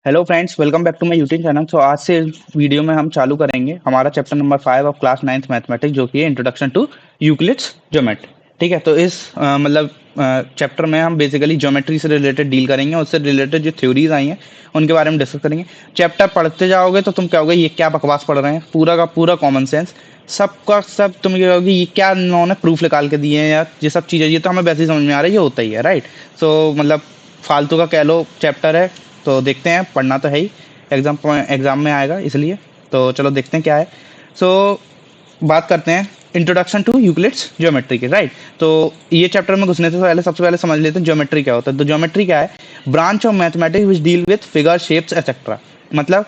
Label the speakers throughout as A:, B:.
A: Hello friends, welcome back to my YouTube channel. So आज से इस वीडियो में हम चालू करेंगे हमारा chapter number 5 of class 9th mathematics, जो कि है इंट्रोडक्शन टू यूक्लिड्स ज्योमेट्री। ठीक है, तो इस चैप्टर में हम बेसिकली ज्योमेट्री से रिलेटेड डील करेंगे, उससे रिलेटेड जो थ्योरीज आई हैं उनके बारे में डिस्कस करेंगे। चैप्टर पढ़ते जाओगे तो तुम कहोगे ये क्या बकवास पढ़ रहे हैं, पूरा का पूरा कॉमन सेंस सबका सब। तुम ये कहोगे ये क्या इन्होंने प्रूफ निकाल के दिए हैं, या ये सब चीज़ें ये तो हमें वैसे ही समझ में आ रहा है, ये होता ही है, राइट। सो मतलब फालतू का कह लो चैप्टर है, तो देखते हैं। पढ़ना तो है ही, एग्जाम में आएगा, इसलिए तो चलो देखते हैं क्या है। सो बात करते हैं इंट्रोडक्शन टू यूक्लिड्स ज्योमेट्री के, राइट। तो ये चैप्टर में घुसने से पहले सबसे पहले समझ लेते हैं ज्योमेट्री क्या होता है। तो ज्योमेट्री क्या है? Branch of mathematics which deal with figure, shapes etcetera. मतलब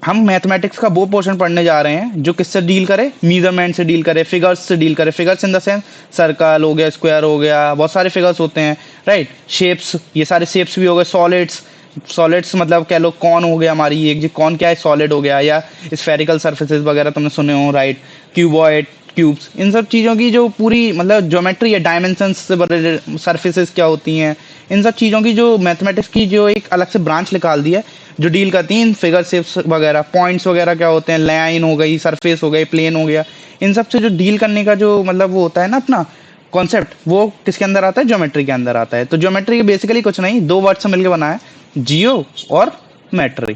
A: हम मैथमेटिक्स का वो पोर्शन पढ़ने जा रहे हैं जो किससे डील करे, मेजरमेंट से डील करे, फिगर्स से डील करे। Figures in the sense circle हो गया, स्क्वायर हो गया, बहुत सारे फिगर्स होते हैं, राइट। शेप्स, ये सारे शेप्स भी हो गए। सॉलिड्स, सॉलिड्स मतलब कह लो कौन हो गया हमारी एक जी, कौन क्या है, सॉलिड हो गया। या स्फेरिकल सर्फेसेस वगैरह तुमने सुने हो, राइट। क्यूबॉइड, क्यूब्स, इन सब चीज़ों की जो पूरी मतलब ज्योमेट्री है, डायमेंशंस से बड़े सर्फेसेस क्या होती हैं, इन सब चीज़ों की जो मैथमेटिक्स की जो एक अलग से ब्रांच निकाल दी है, जो डील करती हैं इन फिगर शेप्स वगैरह, पॉइंट्स वगैरह क्या होते हैं, लाइन हो गई, सरफेस हो गई, प्लेन हो गया, इन सब से जो डील करने का जो मतलब वो होता है ना अपना कॉन्सेप्ट, वो किसके अंदर आता है? ज्योमेट्री के अंदर आता है। तो ज्योमेट्री बेसिकली कुछ नहीं, दो वर्ड से मिलकर बना है, जियो और मैट्री,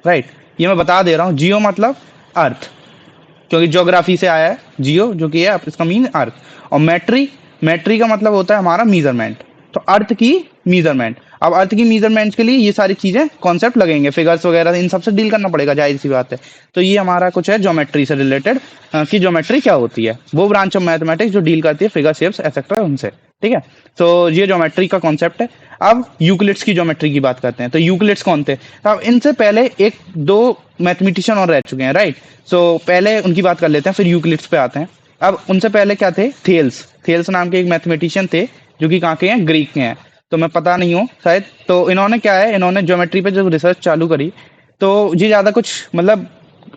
A: राइट। ये मैं बता दे रहा हूँ, जियो मतलब अर्थ, क्योंकि ज्योग्राफी से आया है जियो, जो कि है इसका मीन अर्थ। और मैट्री, मैट्री का मतलब होता है हमारा मीजरमेंट। तो अर्थ की मीजरमेंट, अब अर्थ की मीजरमेंट के लिए ये सारी चीजें कॉन्सेप्ट लगेंगे, फिगर्स वगैरह, इन सब से डील करना पड़ेगा, जाहिर सी बात है। तो ये हमारा कुछ है ज्योमेट्री से रिलेटेड, कि ज्योमेट्री क्या होती है, वो ब्रांच ऑफ मैथमेटिक्स जो डील करती है फिगर, शेप्स एक्सेट्रा उनसे। ठीक है, तो ये ज्योमेट्री का कॉन्सेप्ट है। अब यूक्लिड्स की ज्योमेट्री की बात करते हैं। तो यूक्लिड्स कौन थे? अब इनसे पहले एक दो मैथमेटिशियन और रह चुके हैं, राइट। सो पहले उनकी बात कर लेते हैं, फिर यूक्लिड्स पे आते हैं। अब उनसे पहले क्या थे? थेल्स, थेल्स नाम के एक मैथमेटिशियन थे, जो कि कहाँ के हैं? ग्रीक के हैं। तो मैं पता नहीं हूँ शायद। तो इन्होंने क्या है, इन्होंने ज्योमेट्री पे जब रिसर्च चालू करी, तो ये ज़्यादा कुछ मतलब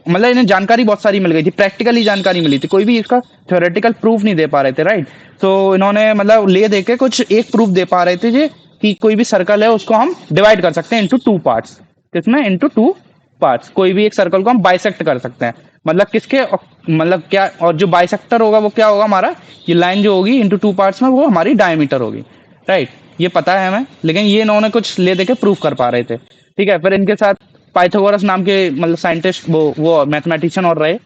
A: इन्हें जानकारी बहुत सारी मिल गई थी, प्रैक्टिकली जानकारी मिली थी, कोई भी इसका थ्योरेटिकल प्रूफ नहीं दे पा रहे थे, राइट। तो इन्होंने मतलब ले दे के कुछ एक प्रूफ दे पा रहे थे जी, कि कोई भी सर्कल है उसको हम डिवाइड कर सकते हैं इनटू टू पार्ट्स। किसमें? Into two parts. कोई भी एक सर्कल को हम बाइसेक्ट कर सकते हैं, मतलब किसके, मतलब क्या, और जो बाइसेक्टर होगा वो क्या होगा हमारा, ये लाइन जो होगी इनटू टू पार्ट्स में, वो हमारी डायमीटर होगी, राइट। ये पता है हमें, लेकिन ये इन्होंने कुछ ले दे के प्रूफ कर पा रहे थे। ठीक है, फिर इनके साथ पाइथागोरस नाम के मतलब साइंटिस्ट, वो मैथमेटिशियन और रहे,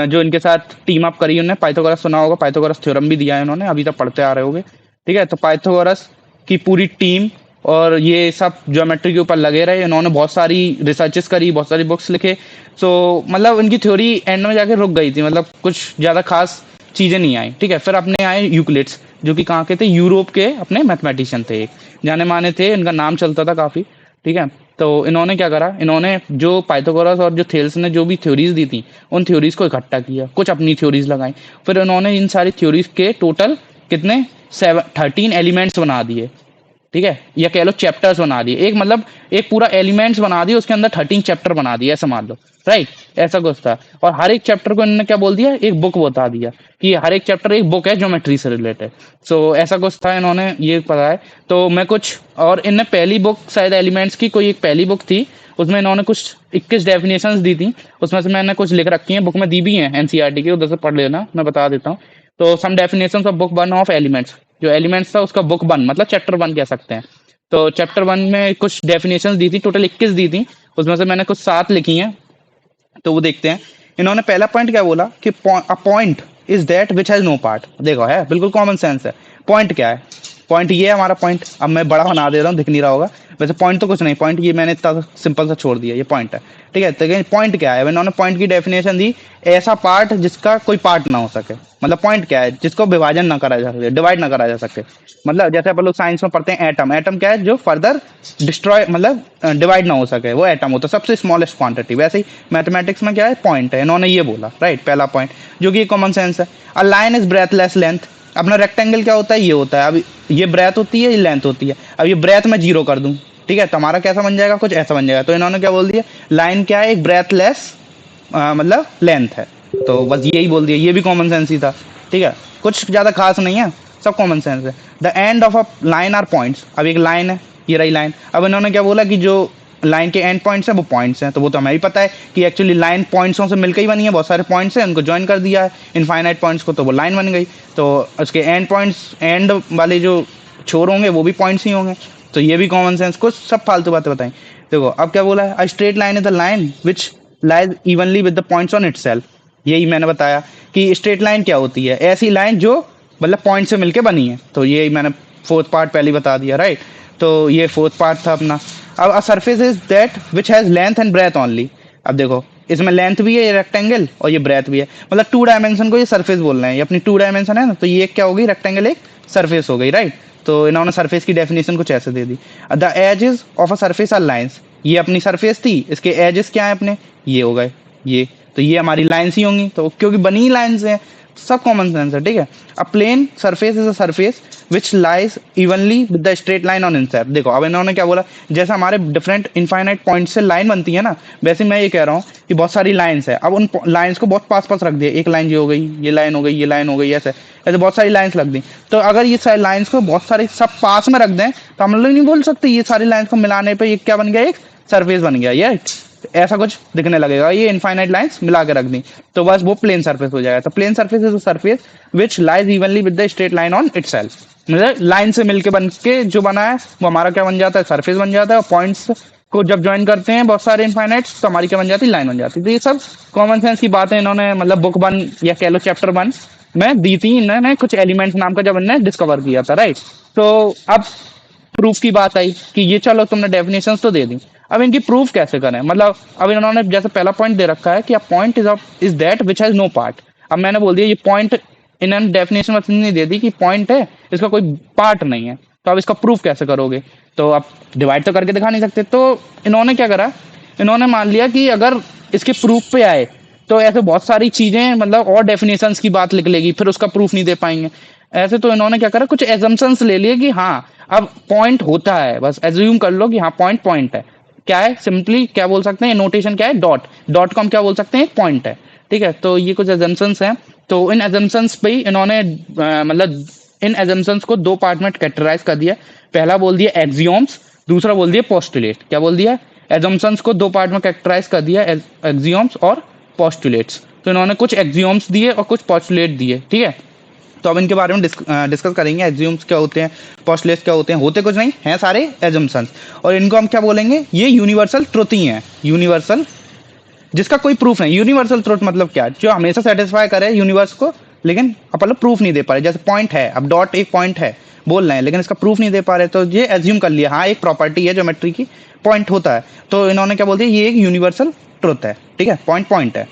A: जो इनके साथ टीम अप करी उन्होंने। पाइथागोरस सुना होगा, पाइथागोरस थ्योरम भी दिया है इन्होंने, अभी तक पढ़ते आ रहे होंगे। ठीक है, तो पाइथागोरस की पूरी टीम और ये सब ज्योमेट्री के ऊपर लगे रहे, इन्होंने बहुत सारी रिसर्चेस करी, बहुत सारी बुक्स लिखे। सो मतलब इनकी थ्योरी एंड में जाके रुक गई थी, मतलब कुछ ज़्यादा खास चीज़ें नहीं आई। ठीक है, फिर अपने आए यूक्लिड्स, जो कि कहाँ के थे? यूरोप के अपने मैथमेटिशियन थे, एक जाने माने थे, इनका नाम चलता था काफ़ी। ठीक है, तो इन्होंने क्या करा, इन्होंने जो पाइथागोरस और जो थेल्स ने जो भी थ्योरीज दी थी, उन थ्योरीज को इकट्ठा किया, कुछ अपनी थ्योरीज लगाई। फिर इन्होंने इन सारी थ्योरीज के टोटल कितने 13 एलिमेंट्स बना दिए। ठीक है, या कह लो चैप्टर्स बना दिए, एक मतलब एक पूरा एलिमेंट्स बना दिए, उसके अंदर 13 चैप्टर बना दिए, ऐसा मान लो, राइट। ऐसा कुछ था। और हर एक चैप्टर को इन्होंने क्या बोल दिया, एक बुक बता दिया, कि हर एक चैप्टर एक बुक है ज्योमेट्री से रिलेटेड। सो ऐसा कुछ था, इन्होंने ये पता है। तो मैं कुछ, और इनने पहली बुक शायद एलिमेंट्स की कोई एक पहली बुक थी, उसमें इन्होंने कुछ 21 डेफिनेशंस दी थी, उसमें से मैंने कुछ लिख रखी हैं, बुक में दी भी हैं एनसीईआरटी की, उधर से पढ़ लेना, मैं बता देता हूँ। तो some definitions of book one of elements, जो एलिमेंट्स था उसका बुक वन मतलब चैप्टर वन कह सकते हैं। तो चैप्टर वन में कुछ डेफिनेशंस दी थी, टोटल 21 दी थी, उसमें से मैंने कुछ 7 लिखी हैं। तो वो देखते हैं। इन्होंने पहला पॉइंट क्या बोला, कि a point is that which has no part. देखो है, बिल्कुल कॉमन सेंस है। पॉइंट क्या है? पॉइंट ये है हमारा पॉइंट। अब मैं बड़ा बना दे रहा हूँ, दिख नहीं रहा होगा, वैसे पॉइंट तो कुछ नहीं, पॉइंट ये मैंने इतना सिंपल सा छोड़ दिया, ये पॉइंट है। ठीक है, तो पॉइंट क्या है? इन्होंने पॉइंट की डेफिनेशन दी, ऐसा पार्ट जिसका कोई पार्ट ना हो सके। मतलब पॉइंट क्या है? जिसको विभाजन ना करा जा सके, डिवाइड ना करा जा सके। मतलब जैसे अपन लोग साइंस में पढ़ते हैं एटम, एटम क्या है? जो फर्दर डिस्ट्रॉय मतलब डिवाइड ना हो सके, वो एटम होता है, सबसे स्मॉलेस्ट क्वांटिटी। वैसे ही मैथमेटिक्स में क्या है? पॉइंट है, इन्होंने ये बोला, राइट, पहला पॉइंट, जो कि कॉमन सेंस है। A line is breathless length. अपना रेक्टेंगल क्या होता है? ये होता है, अब ये ब्रेथ होती है, ये लेंथ होती है। अब ये ब्रेथ में 0 कर दूं, ठीक है, तो हमारा कैसा बन जाएगा? कुछ ऐसा बन जाएगा। तो इन्होंने क्या बोल दिया, लाइन क्या है? एक ब्रेथलेस मतलब लेंथ है। तो बस यही बोल दिया, ये भी कॉमन सेंस ही था। ठीक है, कुछ ज्यादा खास नहीं है, सब कॉमन सेंस है। The end of a line are points. अब एक लाइन है, ये रही लाइन। अब इन्होंने क्या बोला, कि जो लाइन के एंड पॉइंट्स हैं वो पॉइंट्स हैं, तो वो तो हमें भी पता है कि एक्चुअली लाइन पॉइंट्सों से मिलकर ही बनी है, बहुत सारे पॉइंट्स हैं उनको ज्वाइन कर दिया है इनफाइनाइट पॉइंट्स को, तो वो लाइन बन गई। तो उसके एंड पॉइंट्स, एंड वाले जो छोर होंगे वो भी पॉइंट्स ही होंगे। तो ये भी कॉमन सेंस को सब फालतू बातें बताई। देखो अब क्या बोला है, अ straight line is the line which lies evenly with the points on itself. यही मैंने बताया कि स्ट्रेट लाइन क्या होती है, ऐसी लाइन जो मतलब पॉइंट से मिलके बनी है। तो ये मैंने फोर्थ पार्ट पहले बता दिया, राइट। तो ये फोर्थ पार्ट था अपना। अब a surface is that which has length and breadth only. अब देखो इसमें लेंथ भी है ये रेक्टेंगल, और ये ब्रेथ भी है, मतलब 2 डायमेंशन को ये सरफेस बोल रहे हैं, ये अपनी 2 डायमेंशन है ना, तो ये क्या हो गई, रेक्टेंगल एक सरफेस हो गई, राइट। तो इन्होंने सरफेस की डेफिनेशन कुछ ऐसे दे दी, the edges of a surface are lines. ये अपनी सरफेस थी, इसके एजेस क्या है अपने, ये हो गए ये, तो ये हमारी लाइंस ही होंगी, तो क्योंकि बनी ही लाइंस हैं, सब कॉमन सेंस है, ठीक है। A plane surface is a surface which lies evenly with the straight line on itself. देखो अब इन्होंने क्या बोला, जैसे हमारे डिफरेंट इनफाइनाइट पॉइंट से लाइन बनती है ना, वैसे मैं ये कह रहा हूँ कि बहुत सारी लाइंस है, अब उन लाइंस को बहुत पास पास रख दिया, एक लाइन ये हो गई, ये लाइन हो गई, ये लाइन हो गई, ऐसे ऐसे बहुत सारी लाइंस रख दी। तो अगर ये सारी लाइंस को बहुत सारी सब पास में रख दें तो हम लोग नहीं बोल सकते ये सारी लाइंस को मिलाने पर ये क्या बन गया, एक सरफेस बन गया, ये ऐसा कुछ दिखने लगेगा, ये इनफाइनाइट लाइंस मिला के रख दी तो बस वो प्लेन सरफेस हो जाएगा। तो plane surface is a surface which lies evenly with the straight line on itself. मतलब लाइन से मिलके बन के जो बना है वो हमारा क्या बन जाता है, सरफेस बन जाता है, और पॉइंट्स को जब ज्वाइन करते हैं बहुत सारे इनफाइनाइट्स तो हमारी क्या बन जाती है, लाइन बन जाती है। तो ये सब कॉमन सेंस की बातें इन्होंने मतलब बुक 1 या कह लो चैप्टर 1 में दी थी, इन्होंने कुछ एलिमेंट्स नाम का जब इन्होंने डिस्कवर किया था, राइट। तो अब प्रूफ की बात आई कि ये चलो तुमने डेफिनेशंस तो दे दी, अब इनकी प्रूफ कैसे करें। मतलब अब इन्होंने जैसे पहला पॉइंट दे रखा है कि a point is that which has no part. अब मैंने बोल दिया ये पॉइंट, इन्होंने डेफिनेशन नहीं दे दी कि पॉइंट है, इसका कोई पार्ट नहीं है, तो अब इसका प्रूफ कैसे करोगे। तो अब डिवाइड तो करके दिखा नहीं सकते, तो इन्होंने क्या करा, इन्होंने मान लिया कि अगर इसके प्रूफ पे आए तो ऐसे बहुत सारी चीजें मतलब और डेफिनेशंस की बात निकलेगी, फिर उसका प्रूफ नहीं दे पाएंगे। ऐसे तो इन्होंने क्या करा, कुछ एजम्पशंस ले लिए कि हाँ अब पॉइंट होता है, बस एज्यूम कर लो कि हाँ पॉइंट पॉइंट है। क्या है, सिंपली क्या बोल सकते हैं, नोटेशन क्या है, डॉट, डॉट को हम क्या बोल सकते हैं, पॉइंट है, ठीक है। तो ये कुछ एजम्पशंस हैं, तो इन एजम्पशंस पे ही इन्होंने मतलब इन एजम्पशंस को 2 पार्ट में कैटेगराइज कर दिया। पहला बोल दिया एक्सियोम्स, दूसरा बोल दिया पोस्टुलेट। क्या बोल दिया, एजम्पशंस को 2 पार्ट में कैटेगराइज कर दिया, एक्सियोम्स और पोस्टुलेट्स। तो इन्होंने कुछ एक्सियोम्स दिए और कुछ पोस्टुलेट दिए, ठीक है। तो अब इनके बारे में डिस्कस करेंगे, एज्यूम्स क्या होते हैं, पोस्टुलेट्स क्या होते हैं, होते कुछ नहीं हैं सारे एजम्पशंस, और इनको हम क्या बोलेंगे, ये यूनिवर्सल ट्रुथ ही है, यूनिवर्सल जिसका कोई प्रूफ नहीं। यूनिवर्सल ट्रुथ मतलब क्या, जो हमेशा सेटिस्फाई करे यूनिवर्स को, लेकिन अपन लोग प्रूफ नहीं दे पा रहे। जैसे पॉइंट है, अब डॉट एक पॉइंट है बोल रहे हैं लेकिन इसका प्रूफ नहीं दे पा रहे, तो ये एज्यूम कर लिया हाँ एक प्रॉपर्टी है ज्योमेट्री की, पॉइंट होता है, तो इन्होंने क्या बोल दिया ये एक यूनिवर्सल ट्रुथ है, ठीक है, पॉइंट पॉइंट है।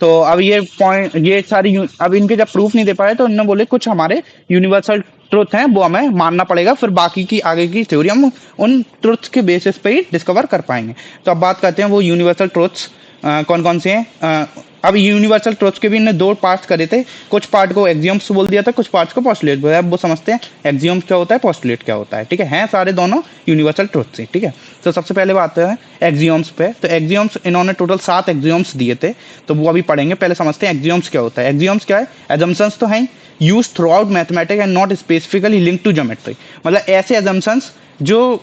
A: तो अब ये पॉइंट, ये सारी अब इनके जब प्रूफ नहीं दे पाए तो इन्होंने बोले कुछ हमारे यूनिवर्सल ट्रुथ हैं वो हमें मानना पड़ेगा, फिर बाकी की आगे की थ्योरी हम उन ट्रुथ्स के बेसिस पे ही डिस्कवर कर पाएंगे। तो अब बात करते हैं वो यूनिवर्सल ट्रुथ्स कौन कौन से हैं। अब यूनिवर्सल ट्रुथ्स के भी इन्होंने 2 पार्ट्स करे थे, कुछ पार्ट को एक्सियोम्स बोल दिया था, कुछ पार्ट्स को पोस्टुलेट बोला। अब वो समझते हैं एक्सियोम्स क्या होता है, पोस्टुलेट क्या होता है, ठीक है, हैं सारे दोनों यूनिवर्सल ट्रुथ्स ही, ठीक है। तो सबसे पहले बात है एक्सियोम्स पे। तो एक्सियोम्स इन्होंने टोटल 7 एक्सियोम्स दिए थे, तो वो अभी पढ़ेंगे। पहले समझते हैं एक्सियोम्स क्या होता है। एक्सियोम्स क्या है, एजम्पशंस तो हैं use throughout mathematics and not specifically link to geometry. मतलब ऐसे एजम्पशंस जो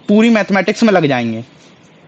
A: पूरी मैथमेटिक्स में लग जाएंगे,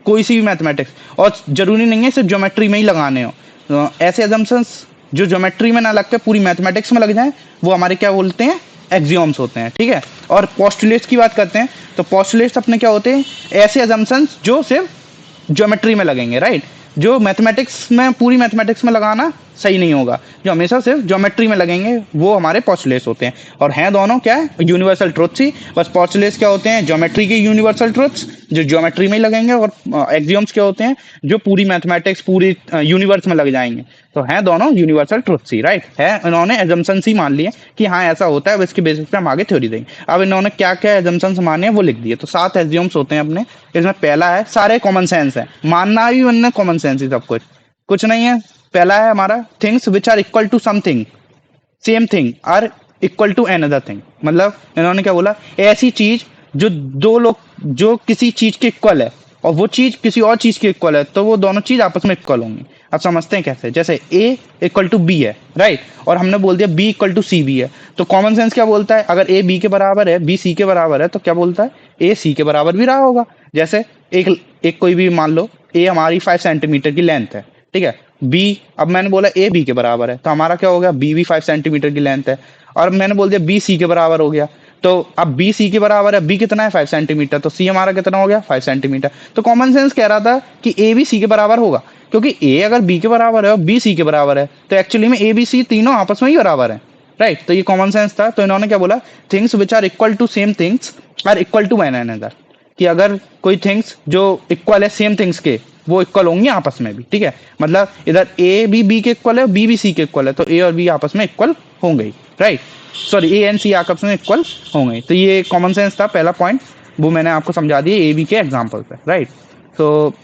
A: कोई सी भी मैथमेटिक्स, और जरूरी नहीं है सिर्फ ज्योमेट्री में ही लगाने हो। तो ऐसे एजम्पशंस जो ज्योमेट्री में ना लगते पूरी मैथमेटिक्स में लग जाए वो हमारे क्या बोलते हैं, एक्सियोम्स होते हैं, ठीक है। और पोस्टुलेट्स की बात करते हैं तो पोस्टुलेट्स अपने क्या होते हैं, ऐसे एजम्पशंस जो सिर्फ ज्योमेट्री में लगेंगे, राइट। जो मैथमेटिक्स में, पूरी मैथमेटिक्स में लगाना सही नहीं होगा, जो हमेशा सिर्फ ज्योमेट्री में लगेंगे वो हमारे पोस्टुलेट्स होते हैं। और हैं दोनों क्या है, यूनिवर्सल ट्रुथ्स ही। बस पोस्टुलेट्स क्या होते हैं, ज्योमेट्री के यूनिवर्सल ट्रुथ्स जो ज्योमेट्री में ही लगेंगे, और एक्सियोम्स क्या होते हैं जो पूरी मैथमेटिक्स, पूरी यूनिवर्स में लग जाएंगे। तो हैं दोनों यूनिवर्सल ट्रुथ्स ही, राइट है। इन्होंने एजम्पशंस ही मान लिए कि हाँ ऐसा होता है, अब इसके बेसिस पे हम आगे थ्योरी देंगे। अब इन्होंने क्या क्या एजम्पशंस माने हैं वो लिख दिए। तो 7 एज्यूम्स होते हैं अपने, इसमें पहला है, सारे कॉमन सेंस है, मानना भी बनना कॉमन सेंस ही सब कुछ नहीं है। पहला है हमारा things which are equal to something, same thing are equal to another thing. मतलब इन्होंने क्या बोला, ऐसी चीज जो 2 लोग जो किसी चीज के इक्वल है और वो चीज किसी और चीज के इक्वल है, तो वो दोनों चीज आपस में इक्वल होंगी। अब समझते हैं कैसे, जैसे a इक्वल टू बी है, राइट, और हमने बोल दिया b इक्वल टू सी भी है, तो कॉमन सेंस क्या बोलता है, अगर a b के बराबर है, b c के बराबर है, तो क्या बोलता है a c के बराबर भी रहा होगा। जैसे एक एक कोई भी मान लो ए हमारी 5 सेंटीमीटर की लेंथ है, ठीक है। बी, अब मैंने बोला ए बी के बराबर है, तो हमारा क्या हो गया, बी भी 5 सेंटीमीटर की लेंथ है। और मैंने बोल दिया बी सी के बराबर हो गया, तो अब बी सी के बराबर है, बी कितना है 5 सेंटीमीटर, तो सी हमारा कितना हो गया 5 सेंटीमीटर। तो कॉमन सेंस कह रहा था कि ए भी सी के बराबर होगा, क्योंकि ए अगर बी के बराबर है और बी सी के बराबर है, तो एक्चुअली में ए बी सी तीनों आपस में ही बराबर है, राइट। तो ये कॉमन सेंस था। तो इन्होंने क्या बोला, things which are equal to same things are equal to one another, कि अगर कोई थिंग्स जो इक्वल है सेम थिंग्स के, वो इक्वल होंगी आपस में भी, ठीक है। मतलब इधर ए भी बी के इक्वल है, बी भी सी के इक्वल है, तो ए और बी आपस में इक्वल होंगे, राइट। सॉरी, ए एंड सी आपस में इक्वल होंगे। तो ये कॉमन सेंस था पहला पॉइंट, वो मैंने आपको समझा दिया ए बी के एग्जाम्पल पे, राइट। तो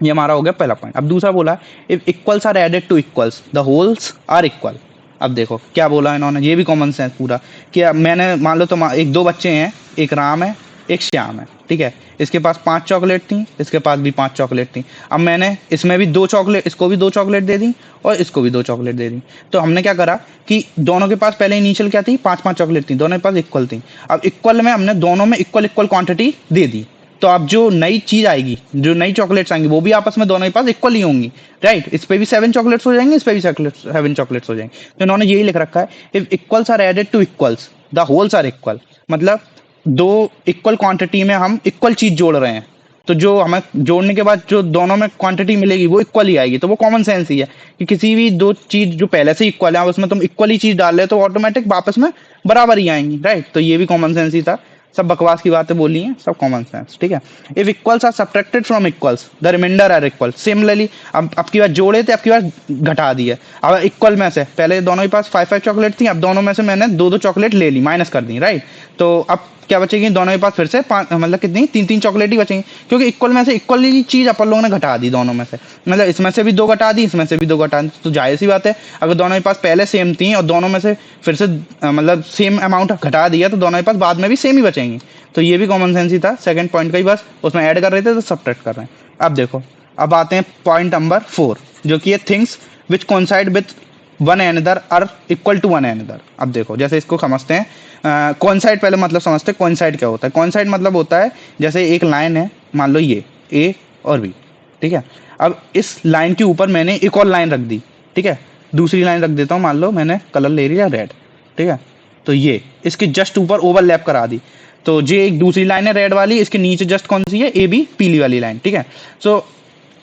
A: ये हमारा हो गया पहला पॉइंट। अब दूसरा बोला, if equals are added to equals the wholes are equal. अब देखो क्या बोला इन्होंने, ये भी कॉमन सेंस पूरा, कि अब मैंने मान लो तो एक दो बच्चे हैं, एक राम है एक श्याम है, ठीक है। इसके पास 5 चॉकलेट थी, इसके पास भी 5 चॉकलेट थी। अब मैंने इसमें भी 2 चॉकलेट, इसको भी 2 चॉकलेट दे दी और इसको भी 2 चॉकलेट दे दी। तो हमने क्या करा कि दोनों के पास पहले इनिशियल क्या थी, 5 5 चॉकलेट थी, दोनों के पास इक्वल थी। अब इक्वल में हमने दोनों में इक्वल इक्वल क्वांटिटी दे दी, तो अब जो नई चीज आएगी, जो नई चॉकलेट्स आएंगी, वो भी आपस में दोनों के पास इक्वल ही होंगी, राइट। इस पे भी 7 चॉकलेट्स हो जाएंगे, इस पे भी 7 चॉकलेट्स हो जाएंगे। तो इन्होंने यही लिख रखा है, if equals are added to equals the wholes are equal. मतलब दो इक्वल क्वांटिटी में हम इक्वल चीज जोड़ रहे हैं, तो जो हमें जोड़ने के बाद जो दोनों में क्वांटिटी मिलेगी वो इक्वल ही आएगी। तो वो कॉमन सेंस ही है कि किसी भी दो चीज जो पहले से इक्वल है, उसमें तुम इक्वल ही चीज डाल रहे हो, तो ऑटोमेटिक वापस में बराबर ही आएंगी, राइट। तो ये भी कॉमन सेंस ही था, सब बकवास की बातें बोली हैं, सब कॉमन सेंस, ठीक है। If equals are subtracted from equals the remainder are equal. Similarly अब की बार जोड़े थे, अब की बार घटा दिए। अब इक्वल में से पहले दोनों के पास 5 5 चॉकलेट थी, अब दोनों में से मैंने 2 2 चॉकलेट ले ली, माइनस कर दी, राइट। तो अब क्या बचेगी, दोनों के पास फिर से मतलब कितनी 3 3 चॉकलेट ही बचेंगी, क्योंकि इक्वल में से इक्वल ही चीज अपन लोगों ने घटा दी दोनों में से। मतलब इसमें से भी 2 घटा दी, इसमें से भी 2 घटा दी, तो जाहिर सी बात है अगर दोनों के पास पहले सेम थी और दोनों में से फिर से मतलब सेम अमाउंट घटा दिया, तो दोनों के पास बाद में भी सेम ही बचेंगी। तो ये भी कॉमन सेंस ही था, सेकंड पॉइंट का ही बस उसमें ऐड कर रहे थे, तो सब्ट्रैक्ट कर रहे हैं। अब देखो, अब आते हैं पॉइंट नंबर 4, जो कि है things which coincide with one another are equal to one another. अब देखो जैसे इसको समझते हैं, कोइंसाइड पहले मतलब समझते हैं कोइंसाइड क्या होता है। कोइंसाइड मतलब होता है जैसे एक लाइन है, मान लो ये ए और बी, ठीक है। अब इस लाइन के ऊपर मैंने एक और लाइन रख दी, ठीक है। दूसरी लाइन रख देता हूँ, मान लो मैंने कलर ले लिया रेड, ठीक है। तो ये इसके जस्ट ऊपर ओवरलैप करा दी, तो ये एक दूसरी लाइन है रेड वाली, इसके नीचे जस्ट कौन सी है, ए बी पीली वाली लाइन, ठीक है। सो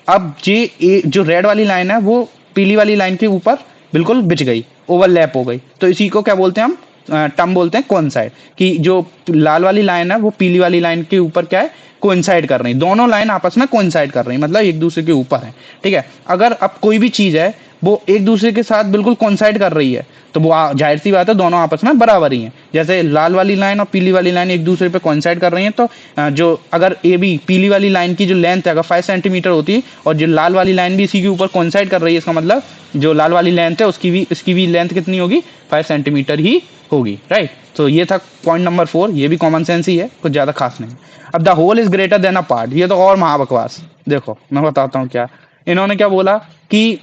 A: अब ये जो रेड वाली लाइन है वो पीली वाली लाइन के ऊपर बिल्कुल बिछ गई, ओवरलैप हो गई, तो इसी को क्या बोलते हैं हम, टर्म बोलते हैं कोइंसाइड, कि जो लाल वाली लाइन है वो पीली वाली लाइन के ऊपर क्या है, कोइंसाइड कर रही, दोनों लाइन आपस में कोइंसाइड कर रही, मतलब एक दूसरे के ऊपर है, ठीक है। अगर अब कोई भी चीज है वो एक दूसरे के साथ बिल्कुल कोइंसाइड कर रही है, तो वो जाहिर सी बात है दोनों आपस में बराबर ही हैं। जैसे लाल वाली लाइन और पीली वाली लाइन एक दूसरे पे कोइंसाइड कर रही हैं, तो जो अगर ए बी पीली वाली लाइन की जो लेंथ है अगर 5 सेंटीमीटर होती है, और जो लाल वाली लाइन भी इसी के ऊपर कोइंसाइड कर रही है, इसका मतलब जो लाल वाली लेंथ है इसकी भी लेंथ कितनी होगी, 5 सेंटीमीटर ही होगी, राइट। तो ये था पॉइंट नंबर 4, ये भी कॉमन सेंस ही है, कुछ ज्यादा खास नहीं। अब the whole is greater than a part, ये तो और महाबकवास। देखो मैं बताता हूँ क्या इन्होंने क्या बोला, कि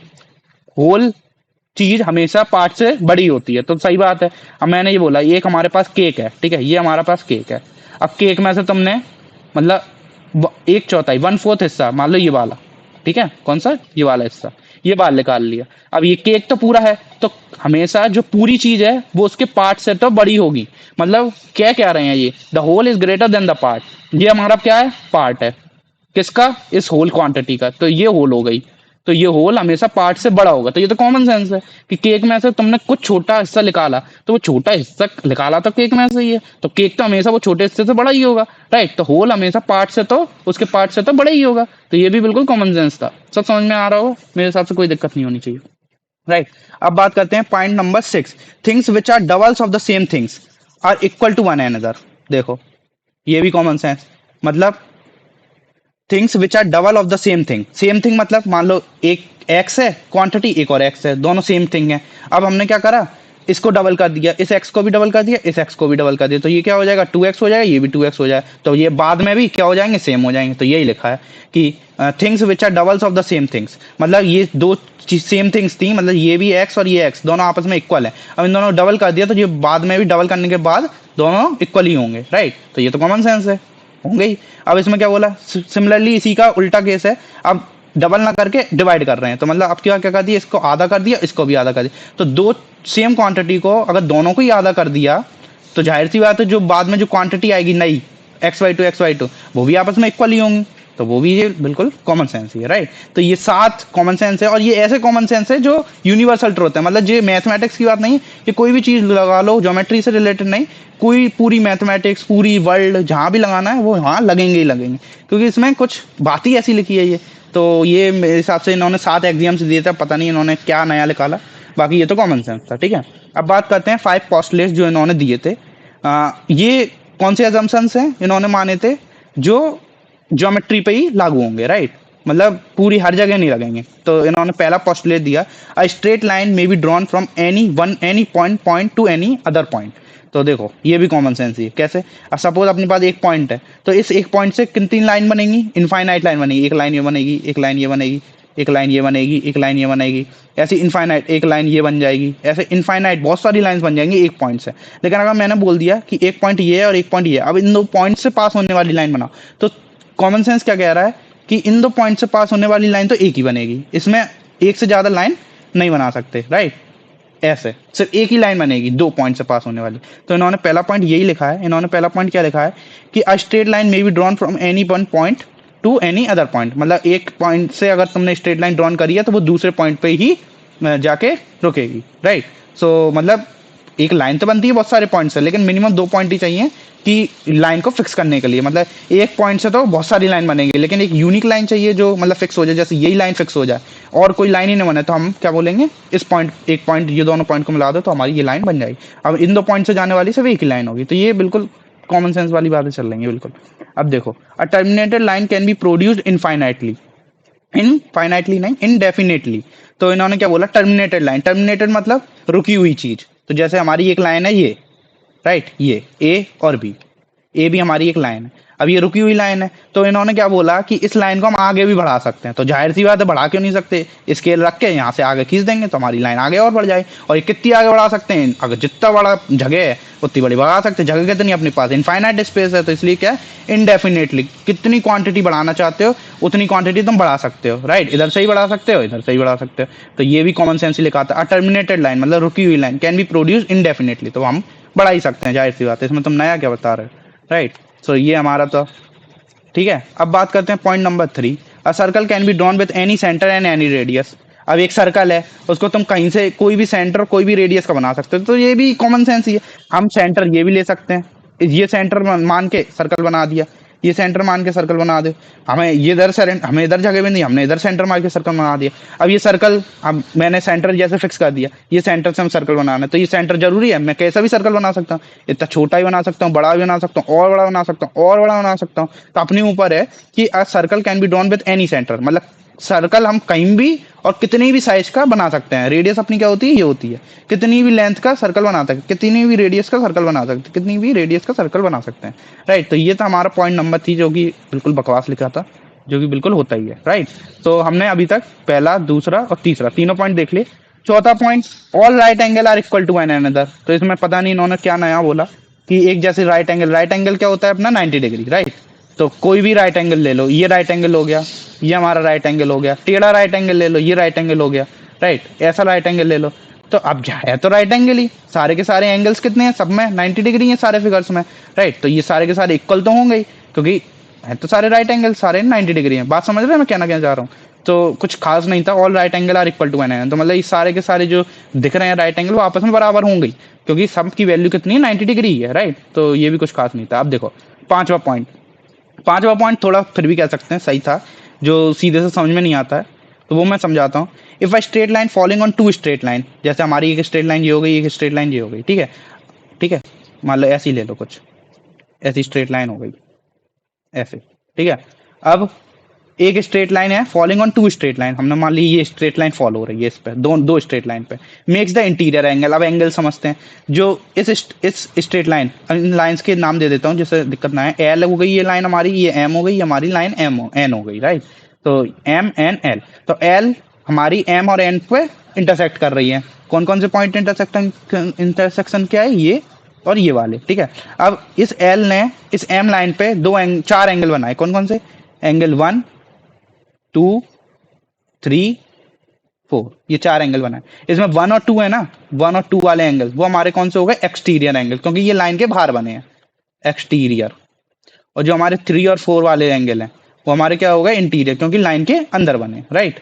A: होल चीज हमेशा पार्ट से बड़ी होती है, तो सही बात है। अब मैंने ये बोला, एक हमारे पास केक है, ठीक है, ये हमारा पास केक है। अब केक में से तुमने मतलब 1/4 1/4 हिस्सा, मान लो ये वाला, ठीक है, कौन सा, ये वाला हिस्सा, ये बाहर निकाल लिया। अब ये केक तो पूरा है, तो हमेशा जो पूरी चीज है वो उसके पार्ट से तो बड़ी होगी। मतलब क्या कह रहे हैं ये, the whole is greater than the part, ये हमारा क्या है, पार्ट है, किसका, इस होल क्वांटिटी का, तो ये होल हो गई, तो ये होल हमेशा पार्ट से बड़ा होगा। तो ये तो कॉमन सेंस है कि केक में से तुमने कुछ छोटा हिस्सा निकाला, तो वो छोटा हिस्सा निकाला तो केक में से ही है, तो केक तो हमेशा वो छोटे हिस्से से बड़ा ही होगा, राइट। तो होल हमेशा पार्ट से तो उसके पार्ट से तो बड़ा ही होगा, तो ये भी बिल्कुल कॉमन सेंस था। सब समझ में आ रहा होगा, मेरे हिसाब से कोई दिक्कत नहीं होनी चाहिए, राइट। अब बात करते हैं point number 6, things which are doubles of the same things are equal to one another. देखो ये भी कॉमन सेंस, मतलब things which are double of the same thing. Same thing मतलब मान लो एक एक्स है क्वांटिटी, एक और एक्स है, दोनों सेम थिंग है। अब हमने क्या करा, इसको डबल कर दिया, इस एक्स को भी डबल कर दिया, इस एक्स को भी डबल कर दिया, तो ये क्या हो जाएगा, 2x हो जाएगा, ये भी 2x हो जाएगा, तो ये बाद में भी क्या हो जाएंगे, सेम हो जाएंगे। तो यही लिखा है कि things which are doubles of the same things, मतलब ये दो सेम थिंग्स थी, मतलब ये भी एक्स और ये एक्स दोनों आपस में इक्वल है। अब इन दोनों डबल कर दिया, तो ये बाद में भी डबल करने के बाद दोनों इक्वल ही होंगे, राइट। तो ये तो कॉमन सेंस है। होंगे ही। अब इसमें क्या बोला, सिमिलरली इसी का उल्टा केस है, अब डबल ना करके डिवाइड कर रहे हैं, तो मतलब अब क्या क्या कर दिया, इसको आधा कर दिया, इसको भी आधा कर दिया, तो दो सेम क्वांटिटी को अगर दोनों को ही आधा कर दिया तो जाहिर सी बात है जो बाद में जो क्वांटिटी आएगी नई x/2 वो भी आपस में इक्वल ही होंगी, तो वो भी ये बिल्कुल कॉमन सेंस ही है, राइट। तो ये 7 कॉमन सेंस है, और ये ऐसे कॉमन सेंस है जो यूनिवर्सल ट्रूथ है, मतलब ये मैथमेटिक्स की बात नहीं कि कोई भी चीज लगा लो ज्योमेट्री से रिलेटेड नहीं, कोई पूरी मैथमेटिक्स पूरी वर्ल्ड जहां भी लगाना है वो वहां लगेंगे ही लगेंगे, क्योंकि इसमें कुछ बात ही ऐसी लिखी है ये। तो ये मेरे हिसाब से इन्होंने 7 एग्जाम्स दिए थे, पता नहीं इन्होंने क्या नया निकाला, बाकी ये तो कॉमन सेंस था, ठीक है। अब बात करते हैं 5 पोस्टुलेट्स जो इन्होंने दिए थे। ये कौन से अजम्पशंस हैं इन्होंने माने थे, जो ज्योमेट्री पे ही लागू होंगे, राइट, मतलब पूरी हर जगह नहीं लगेंगे। तो इन्होंने पहला पोस्टुलेट दिया, अ straight line may be drawn from any point two any other point. तो देखो ये भी कॉमन सेंस ही है, कैसे, अब सपोज अपने पास एक पॉइंट है, तो इस एक पॉइंट से कितनी लाइन बनेगी, इनफाइनाइट लाइन बनेगी, एक लाइन ये बनेगी, एक लाइन ये बनेगी, एक लाइन ये बनेगी, एक लाइन ये बनेगी, ऐसे इनफाइनाइट एक लाइन ये बन जाएगी, ऐसे इनफाइनाइट बहुत सारी लाइंस बन जाएंगी एक पॉइंट से। लेकिन अगर मैंने बोल दिया कि एक पॉइंट ये है और एक पॉइंट ये है, अब इन दो पॉइंट से पास होने वाली लाइन बनाओ, तो कॉमन सेंस क्या कह रहा है कि इन दो पॉइंट से पास होने वाली लाइन तो एक ही बनेगी, इसमें एक से ज्यादा लाइन नहीं बना सकते, राइट। ऐसे सिर्फ एक ही लाइन बनेगी दो पॉइंट से पास होने वाली। तो इन्होंने पहला पॉइंट यही लिखा है, इन्होंने पहला पॉइंट क्या लिखा है कि अ straight line may be drawn from any one point two any other point, मतलब एक पॉइंट से अगर तुमने स्ट्रेट लाइन ड्रॉन करी है तो वो दूसरे पॉइंट पे ही जाके रुकेगी, राइट। सो मतलब एक लाइन तो बनती है बहुत सारे पॉइंट से, लेकिन मिनिमम 2 पॉइंट ही चाहिए कि लाइन को फिक्स करने के लिए, मतलब एक पॉइंट से तो बहुत सारी लाइन बनेंगी, लेकिन एक यूनिक लाइन चाहिए जो मतलब फिक्स हो जाए, जैसे यही लाइन फिक्स हो जाए और कोई लाइन ही नहीं बने, तो हम क्या बोलेंगे, इस पॉइंट एक पॉइंट ये दोनों पॉइंट को मिला दो तो हमारी ये लाइन बन जाएगी। अब इन दो पॉइंट से जाने वाली सिर्फ एक ही लाइन होगी, तो ये बिल्कुल कॉमन सेंस वाली बातें चल रही है बिल्कुल। अब देखो, a terminated line can be produced infinitely, infinitely नहीं, इनडेफिनेटली। तो इन्होंने क्या बोला, टर्मिनेटेड लाइन, टर्मिनेटेड मतलब रुकी हुई चीज। तो जैसे हमारी एक लाइन है ये, राइट, ये ए और बी, ए भी हमारी एक लाइन है, अब ये रुकी हुई लाइन है, तो इन्होंने क्या बोला कि इस लाइन को हम आगे भी बढ़ा सकते हैं। तो जाहिर सी बात है बढ़ा क्यों नहीं सकते, स्केल रख के यहाँ से आगे खींच देंगे तो हमारी लाइन आगे और बढ़ जाए। और ये कितनी आगे बढ़ा सकते हैं, अगर जितना बड़ा जगह है उतनी बड़ी बढ़ा सकते हैं, जगह कितनी अपने पास, इनफाइनाइट स्पेस है, तो इसलिए क्या है, इनडेफिनेटली कितनी क्वांटिटी बढ़ाना चाहते हो उतनी क्वांटिटी तुम बढ़ा सकते हो, राइट, इधर से ही बढ़ा सकते हो, इधर से ही बढ़ा सकते हो। तो ये भी कॉमन सेंस ही लिखा था, टर्मिनेटेड लाइन मतलब रुकी हुई line can B produce indefinitely, तो हम बढ़ा ही सकते हैं, जाहिर सी बात है, इसमें तुम नया क्या बता रहे हो, राइट। सो ये हमारा तो ठीक है। अब बात करते हैं point number 3, a circle can be drawn with any centre and any radius. अब एक सर्कल है, उसको तुम कहीं से कोई भी सेंटर कोई भी रेडियस का बना सकते हो, तो ये भी कॉमन सेंस ही है, हम सेंटर ये भी ले सकते हैं, ये सेंटर मान के सर्कल बना दिया, ये सेंटर मान के सर्कल बना दे, हमें ये इधर से हमें इधर जगह भी नहीं, हमने इधर सेंटर मान के सर्कल बना दिया। अब ये सर्कल, अब मैंने सेंटर जैसे फिक्स कर दिया, ये सेंटर से हम सर्कल बनाना है, तो ये सेंटर जरूरी है, मैं कैसा भी सर्कल बना सकता हूँ, इतना छोटा ही बना सकता हूँ, बड़ा भी बना सकता हूँ, और बड़ा बना सकता हूँ, और बड़ा बना सकता हूँ। तो अपने ऊपर है कि a circle can be drawn with any centre, मतलब सर्कल हम कहीं भी और कितनी भी साइज का बना सकते हैं। रेडियस अपनी क्या होती है, ये होती है, कितनी भी लेंथ का सर्कल बना सकते हैं, कितनी भी रेडियस का सर्कल बना सकते हैं, कितनी भी रेडियस का सर्कल बना सकते हैं, राइट। तो ये था हमारा पॉइंट नंबर 3 जो कि बिल्कुल बकवास लिखा था, जो कि बिल्कुल होता ही है, राइट। तो हमने अभी तक पहला दूसरा और तीसरा तीनों पॉइंट देख लिए। चौथा point, all right angle are equal to one another. तो इसमें पता नहीं इन्होंने क्या नया बोला कि एक जैसे राइट एंगल क्या होता है अपना 90 डिग्री, राइट। तो कोई भी राइट एंगल ले लो, ये राइट एंगल हो गया, ये हमारा राइट एंगल हो गया, टेढ़ा राइट एंगल ले लो, ये राइट एंगल हो गया, राइट, ऐसा राइट एंगल ले लो। तो अब है तो राइट एंगल ही, सारे के सारे एंगल्स कितने हैं, सब में 90 डिग्री हैं सारे फिगर्स में, राइट। तो ये सारे के सारे इक्वल तो होंगे ही, क्योंकि है तो सारे राइट एंगल, सारे 90 डिग्री हैं। बात समझ रहे हैं मैं क्या ना क्या जा रहा हूँ। तो कुछ खास नहीं था, all right angle are equal to one angle, तो मतलब ये सारे के सारे जो दिख रहे हैं राइट एंगल वो आपस में बराबर होंगे, क्योंकि सब की वैल्यू कितनी है, 90 डिग्री है, राइट। तो ये भी कुछ खास नहीं था। अब देखो पांचवा पॉइंट थोड़ा फिर भी कह सकते हैं सही था, जो सीधे से समझ में नहीं आता है, तो वो मैं समझाता हूँ। If a straight line following on two straight line, जैसे हमारी एक स्ट्रेट लाइन ये हो गई, एक स्ट्रेट लाइन ये हो गई, ठीक है, ठीक है, मान लो ऐसी ले लो, कुछ ऐसी स्ट्रेट लाइन हो गई ऐसे, ठीक है। अब एक स्ट्रेट लाइन है following on two straight line, हमने मान ली ये स्ट्रेट लाइन फॉलो हो रही है इस पे, दो स्ट्रेट लाइन पे, मेक्स द इंटीरियर एंगल। अब एंगल समझते हैं, जो इस स्ट्रेट लाइन, इन लाइंस के नाम दे देता हूँ जिससे दिक्कत ना है। एल हो गई ये लाइन हमारी, ये एम हो गई हमारी लाइन, एन हो गई, राइट। तो एम एन एल, तो एल हमारी एम और एन पे इंटरसेक्ट कर रही है। कौन कौन से पॉइंट इंटरसेक्शन क्या है, ये और ये वाले, ठीक है। अब इस एल ने इस एम लाइन पे चार एंगल बनाए, कौन कौन से? एंगल 1, 2, 3, 4, ये चार एंगल बनाए। इसमें 1 और 2 है ना, 1 और 2 वाले एंगल वो हमारे कौन से हो गए? एक्सटीरियर एंगल, क्योंकि ये लाइन के बाहर बने हैं, एक्सटीरियर। और जो हमारे 3 और 4 वाले एंगल हैं वो हमारे क्या हो गए? इंटीरियर, क्योंकि लाइन के अंदर बने, राइट।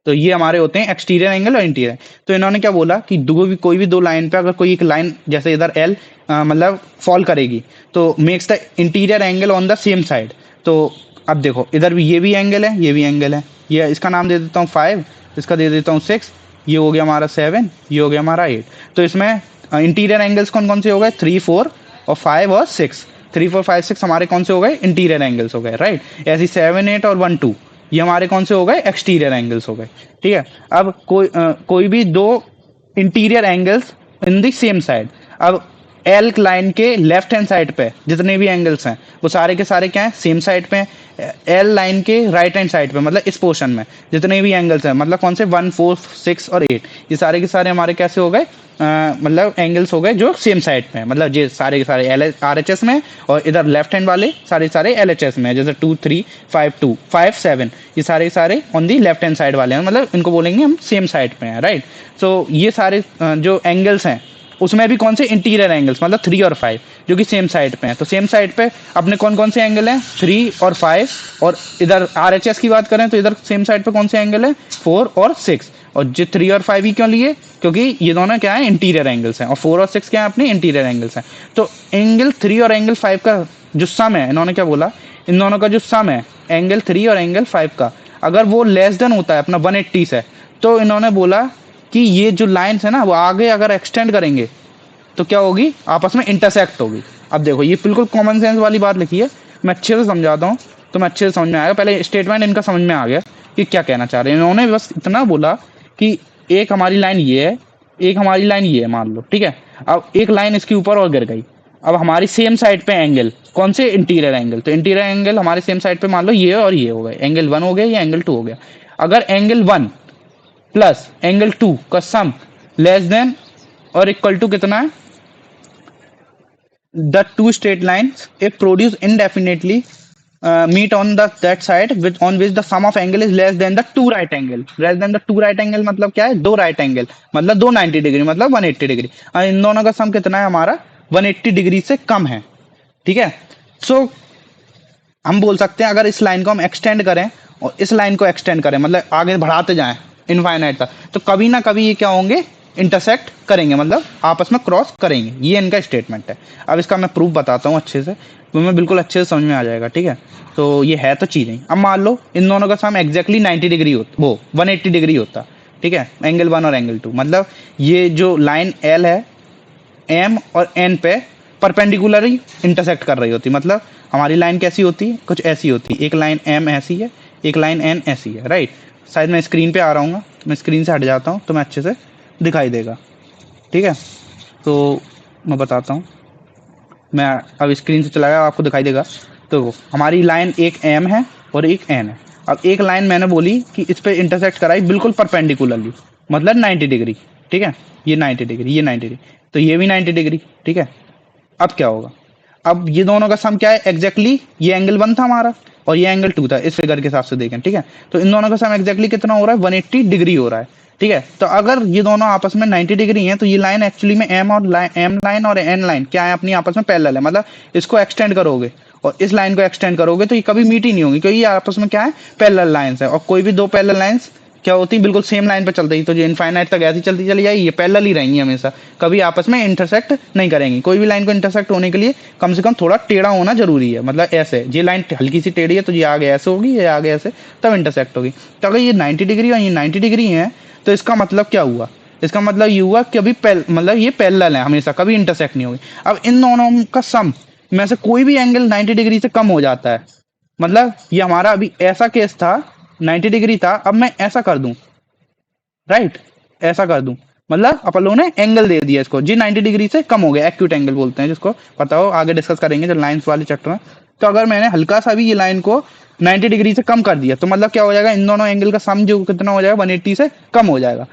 A: तो ये हमारे होते हैं एक्सटीरियर एंगल और इंटीरियर। तो इन्होंने क्या बोला कि कोई भी दो लाइन पे अगर कोई एक लाइन जैसे इधर एल मतलब फॉल करेगी तो makes the interior angle on the same side. तो अब देखो इधर भी ये भी एंगल है, ये भी एंगल है, ये इसका नाम दे देता हूँ 5, इसका दे देता हूँ 6, ये हो गया हमारा 7, ये हो गया हमारा 8। तो इसमें इंटीरियर एंगल्स कौन कौन से हो गए? 3, 4 और 5 और 6। 3, 4, 5, 6 हमारे कौन से हो गए? इंटीरियर एंगल्स हो गए, राइट। ऐसी 7, 8 और 1, 2 ये हमारे कौन से हो गए? एक्सटीरियर एंगल्स हो गए, ठीक है। अब कोई भी दो interior angles in the same side. अब एल लाइन के लेफ्ट हैंड साइड पे जितने भी एंगल्स हैं वो सारे के सारे क्या हैं? सेम साइड पे हैं। एल लाइन के राइट हैंड साइड पे मतलब इस पोर्शन में जितने भी एंगल्स हैं मतलब कौन से? 1, 4, 6 और 8 ये सारे के सारे हमारे कैसे हो गए? मतलब एंगल्स हो गए जो सेम साइड पे हैं, मतलब ये सारे के सारे एल आर एच एस में, और इधर लेफ्ट हैंड वाले सारे सारे एल एच एस में, जैसे 2, 3, 5, 2, 5, 7 ये सारे सारे on the left hand side वाले हैं, मतलब इनको बोलेंगे हम सेम साइड पे हैं, राइट। सो ये सारे जो एंगल्स हैं उसमें भी कौन से? इंटीरियर एंगल्स, मतलब 3 और 5 जो कि सेम साइड पे हैं। तो सेम साइड पे अपने कौन कौन से एंगल हैं? 3 और 5। और इधर आरएचएस की बात करें तो इधर सेम साइड पे कौन से एंगल है? 4 और 6। और जो 3 और 5 ही क्यों लिए? क्योंकि ये दोनों क्या है? इंटीरियर एंगल्स हैं, और 4 और 6 क्या है? अपने इंटीरियर एंगल्स हैं। तो एंगल 3 और एंगल 5 का जो सम है, इन्होंने क्या बोला? इन दोनों का जो सम है एंगल 3 और एंगल 5 का, अगर वो लेस देन होता है अपना 180 से, तो इन्होंने बोला कि ये जो लाइन्स है ना वो आगे अगर एक्सटेंड करेंगे तो क्या होगी? आपस में इंटरसेक्ट होगी। अब देखो ये बिल्कुल कॉमन सेंस वाली बात लिखी है, मैं अच्छे से समझाता हूँ तो मैं अच्छे से समझ में आएगा। पहले स्टेटमेंट इनका समझ में आ गया कि क्या कहना चाह रहे हैं। इन्होंने बस इतना बोला कि एक हमारी लाइन ये है, एक हमारी लाइन ये है, मान लो, ठीक है। अब एक लाइन इसके ऊपर और गिर गई। अब हमारी सेम साइड पे एंगल कौन से? Interior angle. तो इंटीरियर एंगल हमारे सेम साइड पे मान लो ये और ये हो गए, एंगल 1 हो गया या एंगल 2 हो गया। अगर एंगल 1 प्लस एंगल 2 का सम लेस देन और इक्वल टू कितना है? The two straight lines if produced indefinitely meet on that side on which the sum of angle is less than the two right angle। less than the two right angle मतलब क्या है? दो right angle मतलब दो 90 degree मतलब 180 degree. इन दोनों का सम कितना है हमारा? 180 डिग्री से कम है, ठीक है। सो हम बोल सकते हैं अगर इस लाइन को हम एक्सटेंड करें और इस लाइन को एक्सटेंड करें, मतलब आगे बढ़ाते जाएं इनफाइनाइट तक, तो कभी ना कभी ये क्या होंगे? इंटरसेक्ट करेंगे, मतलब आपस में क्रॉस करेंगे। ये इनका स्टेटमेंट है। अब इसका मैं प्रूफ बताता हूँ अच्छे से, तो मैं बिल्कुल अच्छे से समझ में आ जाएगा, ठीक है। तो ये है तो चीज़ें। अब मान लो इन दोनों का सम एग्जैक्टली 90 डिग्री होता, वो 180 डिग्री होता, ठीक है, एंगल 1 और एंगल 2। मतलब ये जो लाइन एल है एम और एन पे परपेंडिकुलरली इंटरसेक्ट कर रही होती। मतलब हमारी लाइन कैसी होती है? कुछ ऐसी होती है। एक लाइन एम ऐसी है, एक लाइन एन ऐसी है, राइट। शायद मैं स्क्रीन पे आ रहा हूँ, मैं स्क्रीन से हट जाता हूँ तो मैं अच्छे से दिखाई देगा, ठीक है। तो मैं बताता हूँ, मैं अब स्क्रीन से चलाया आपको दिखाई देगा। तो हमारी लाइन एक एम है और एक एन है। अब एक लाइन मैंने बोली कि इस पर इंटरसेक्ट कराई बिल्कुल परपेंडिकुलरली, मतलब 90 डिग्री, ठीक है। ये 90 डिग्री, ये 90 डिग्री, तो ये भी 90 डिग्री, ठीक है। अब क्या होगा? अब ये दोनों का सम क्या है? एग्जैक्टली ये एंगल 1 था हमारा और ये एंगल 2 था, इस फिगर के हिसाब से देखें, ठीक है। तो इन दोनों का सम एग्जैक्टली कितना हो रहा है? 180 डिग्री हो रहा है, ठीक है। तो अगर ये दोनों आपस में 90 डिग्री हैं तो ये लाइन एक्चुअली में एम लाइन और एन लाइन क्या है? अपनी आपस में पैरेलल है। मतलब इसको एक्सटेंड करोगे और इस लाइन को एक्सटेंड करोगे तो ये कभी मीट ही नहीं होगी, क्योंकि ये आपस में क्या है? पैरेलल लाइंस है। और कोई भी दो पैरेलल लाइंस क्या होती है? बिल्कुल सेम लाइन पे चलती है, तो जो इनफाइनाइट तक ऐसी चलती चली जाएगी, ये पैरेलल ही रहेंगी हमेशा, कभी आपस में इंटरसेक्ट नहीं करेंगी। कोई भी लाइन को इंटरसेक्ट होने के लिए कम से कम थोड़ा टेढ़ा होना जरूरी है। मतलब ऐसे ये लाइन हल्की सी टेढ़ी है तो ये आगे ऐसे होगी, ये आगे ऐसे, तब इंटरसेक्ट होगी। तो अगर ये 90 डिग्री और ये 90 डिग्री है तो इसका मतलब क्या हुआ? इसका मतलब ये हुआ कि अभी मतलब ये पैरेलल है हमेशा, कभी इंटरसेक्ट नहीं होगी। अब इन दोनों का सम में से कोई भी एंगल 90 डिग्री से कम हो जाता है। मतलब ये हमारा अभी ऐसा केस था, 90 डिग्री था, अब मैं ऐसा कर दूं, राइट, ऐसा कर दूं, मतलब अपन लोगों ने एंगल दे दिया इसको, जी 90 डिग्री से कम हो गया, एक्यूट एंगल बोलते हैं जिसको, पता हो आगे डिस्कस करेंगे जब लाइंस वाले चैप्टर में। तो अगर मैंने हल्का सा भी ये लाइन को 90 डिग्री से कम कर दिया तो मतलब क्या हो जाएगा? इन दोनों एंगल का सम जो कितना हो जाएगा? 180 से कम हो जाएगा।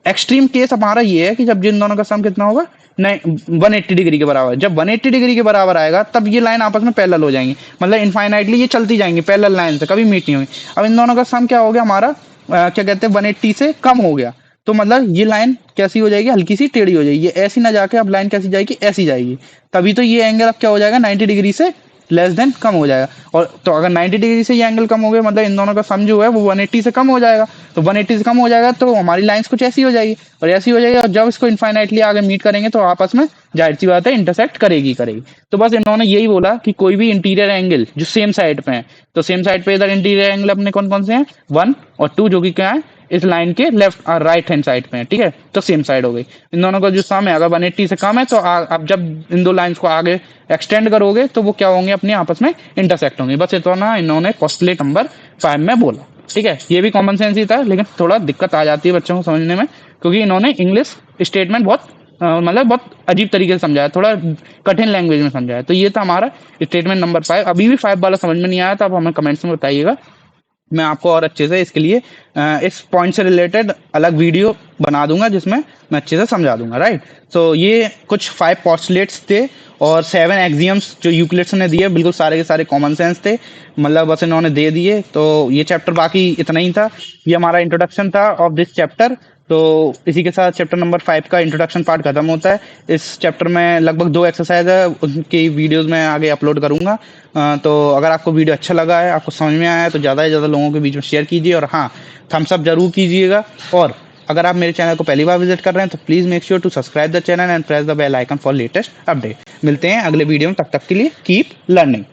A: एक्सट्रीम केस हमारा ये है कि जब जिन दोनों का सम कितना होगा, नहीं 180 डिग्री के बराबर, जब 180 डिग्री के बराबर आएगा तब ये लाइन आपस में पैरेलल हो जाएंगी, मतलब इनफाइनाइटली ये चलती जाएंगी पैरेलल लाइन से, कभी मीट नहीं होगी। अब इन दोनों का सम क्या हो गया हमारा, क्या कहते हैं 180 से कम हो गया, तो मतलब ये लाइन कैसी हो जाएगी, हल्की सी टेढ़ी हो जाएगी, ये ऐसी ना जाके अब लाइन कैसी जाएगी, ऐसी जाएगी, तभी तो ये एंगल अब क्या हो जाएगा 90 डिग्री से लेस देन कम हो जाएगा। और तो अगर 90 डिग्री से ये एंगल कम हो गया, मतलब इन दोनों का सम जो है वो 180 से कम हो जाएगा, तो 180 से कम हो जाएगा तो हमारी लाइंस कुछ ऐसी हो जाएगी और ऐसी हो जाएगी, और जब इसको इनफाइनाइटली आगे मीट करेंगे तो आपस में जाहिर सी बात है इंटरसेक्ट करेगी करेगी। तो बस इन्होंने यही बोला कि कोई भी इंटीरियर एंगल जो सेम साइड पे है, तो सेम साइड पे इधर इंटीरियर एंगल अपने कौन कौन से हैं, 1 और 2, जो कि क्या है इस लाइन के लेफ्ट और राइट हैंड साइड पे है, ठीक है, तो सेम साइड हो गई। इन दोनों का जो सम है अगर 180 से कम है तो अब जब इन दो लाइंस को आगे एक्सटेंड करोगे तो वो क्या होंगे, अपने आपस में इंटरसेक्ट होंगे। बस इतना इन्होंने पोस्टुलेट नंबर 5 में बोला, ठीक है। ये भी कॉमन सेंस ही था, लेकिन थोड़ा दिक्कत आ जाती है बच्चों को समझने में, क्योंकि इन्होंने इंग्लिश स्टेटमेंट बहुत मतलब बहुत अजीब तरीके से समझाया, थोड़ा कठिन लैंग्वेज में समझाया। तो ये था हमारा स्टेटमेंट नंबर 5। अभी भी 5 वाला समझ में नहीं आया तो आप हमें कमेंट्स में बताइएगा, मैं आपको और अच्छे से इसके लिए इस पॉइंट से रिलेटेड अलग वीडियो बना दूंगा जिसमें मैं अच्छे से समझा दूंगा, राइट। सो ये कुछ 5 पोस्टुलेट्स थे और 7 एक्सियम्स जो यूक्लिड्स ने दिए, बिल्कुल सारे के सारे कॉमन सेंस थे, मतलब बस इन्होंने दे दिए। तो ये चैप्टर बाकी इतना ही था, ये हमारा इंट्रोडक्शन था ऑफ दिस चैप्टर। तो इसी के साथ चैप्टर नंबर 5 का इंट्रोडक्शन पार्ट खत्म होता है। इस चैप्टर में लगभग 2 एक्सरसाइज है, उनकी वीडियोस मैं आगे अपलोड करूंगा। तो अगर आपको वीडियो अच्छा लगा है, आपको समझ में आया है, तो ज़्यादा से ज़्यादा लोगों के बीच में शेयर कीजिए और हाँ, थम्स अप जरूर कीजिएगा। और अगर आप मेरे चैनल को पहली बार विजिट कर रहे हैं तो please make sure to subscribe the channel and press the bell icon for latest update. मिलते हैं अगले वीडियो में, तब तक के लिए कीप लर्निंग।